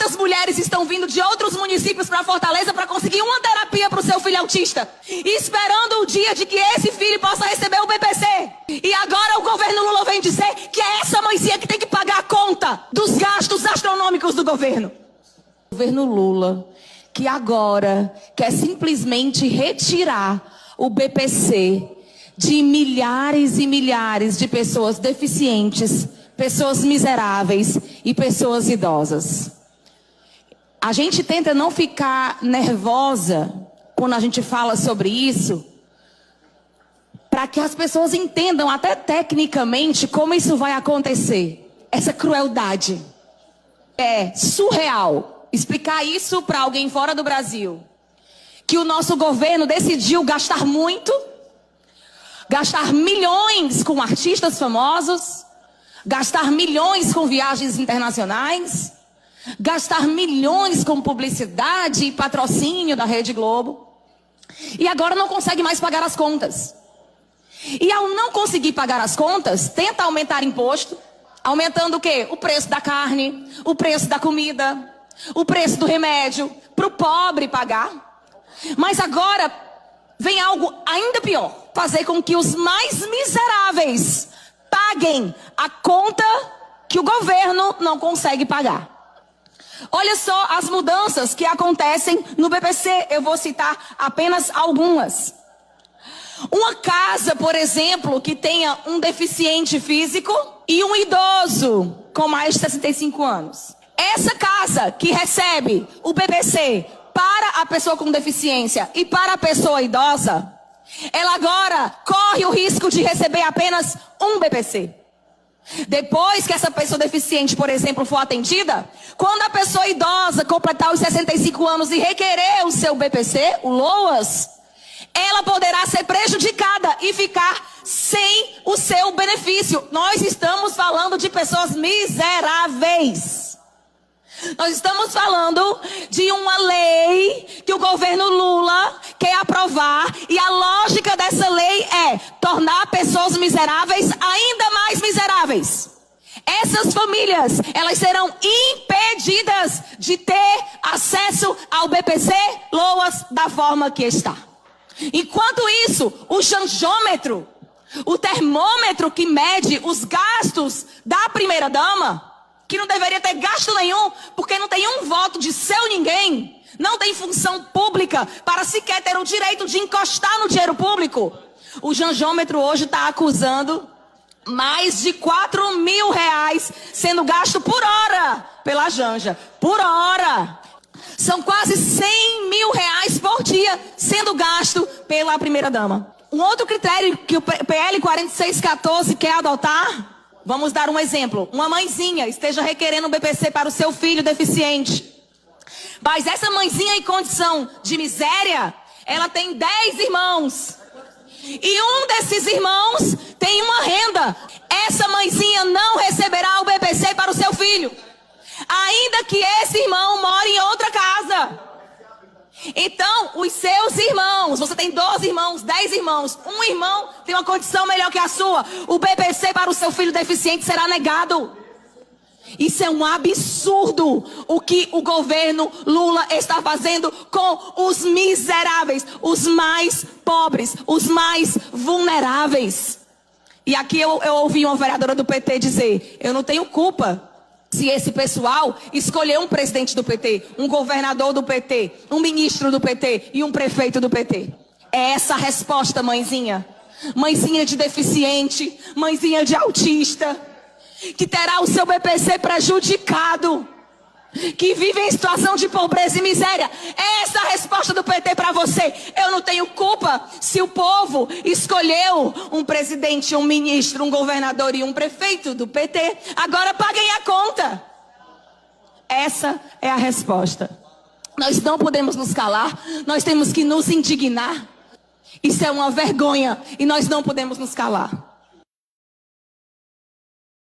Quantas mulheres estão vindo de outros municípios para Fortaleza para conseguir uma terapia para o seu filho autista? Esperando o dia de que esse filho possa receber o BPC. E agora o governo Lula vem dizer que é essa mãezinha que tem que pagar a conta dos gastos astronômicos do governo. O governo Lula, que agora quer simplesmente retirar o BPC de milhares e milhares de pessoas deficientes, pessoas miseráveis e pessoas idosas. A gente tenta não ficar nervosa quando a gente fala sobre isso, para que as pessoas entendam até tecnicamente como isso vai acontecer. Essa crueldade é surreal. Explicar isso para alguém fora do Brasil, que o nosso governo decidiu gastar muito, gastar milhões com artistas famosos, gastar milhões com viagens internacionais, gastar milhões com publicidade e patrocínio da Rede Globo, e agora não consegue mais pagar as contas. E ao não conseguir pagar as contas, tenta aumentar imposto, aumentando o quê? O preço da carne, o preço da comida, o preço do remédio, para o pobre pagar. Mas agora vem algo ainda pior, fazer com que os mais miseráveis paguem a conta que o governo não consegue pagar. Olha só as mudanças que acontecem no BPC, eu vou citar apenas algumas. Uma casa, por exemplo, que tenha um deficiente físico e um idoso com mais de 65 anos. Essa casa que recebe o BPC para a pessoa com deficiência e para a pessoa idosa, ela agora corre o risco de receber apenas um BPC. Depois que essa pessoa deficiente, por exemplo, for atendida, quando a pessoa idosa completar os 65 anos e requerer o seu BPC, o LOAS, ela poderá ser prejudicada e ficar sem o seu benefício. Nós estamos falando de pessoas miseráveis. Nós estamos falando de uma lei que o governo Lula quer aprovar, e a lógica dessa lei é tornar pessoas miseráveis ainda mais miseráveis. Essas famílias, elas serão impedidas de ter acesso ao BPC LOAS da forma que está. Enquanto isso, o chanjômetro, o termômetro que mede os gastos da primeira-dama, que não deveria ter gasto nenhum, porque não tem um voto de seu ninguém, não tem função pública para sequer ter o direito de encostar no dinheiro público. O chanjômetro hoje está acusando mais de R$4.000 sendo gasto por hora pela Janja. Por hora. São quase R$100.000 por dia sendo gasto pela primeira-dama. Um outro critério que o PL 4614 quer adotar, vamos dar um exemplo. Uma mãezinha esteja requerendo um BPC para o seu filho deficiente. Mas essa mãezinha em condição de miséria, ela tem 10 irmãos. E um desses irmãos tem uma renda. Essa mãezinha não receberá o BPC para o seu filho, ainda que esse irmão more em outra casa. Então, os seus irmãos, você tem 12 irmãos, 10 irmãos, um irmão tem uma condição melhor que a sua, o BPC para o seu filho deficiente será negado. Isso é um absurdo, o que o governo Lula está fazendo com os miseráveis, os mais pobres, os mais vulneráveis. E aqui eu ouvi uma vereadora do PT dizer, eu não tenho culpa se esse pessoal escolher um presidente do PT, um governador do PT, um ministro do PT e um prefeito do PT. É essa a resposta, mãezinha. Mãezinha de deficiente, mãezinha de autista, que terá o seu BPC prejudicado, que vive em situação de pobreza e miséria. É essa a resposta do PT para você. Eu não tenho culpa se o povo escolheu um presidente, um ministro, um governador e um prefeito do PT. Agora paguem a conta. Essa é a resposta. Nós não podemos nos calar, nós temos que nos indignar. Isso é uma vergonha e nós não podemos nos calar.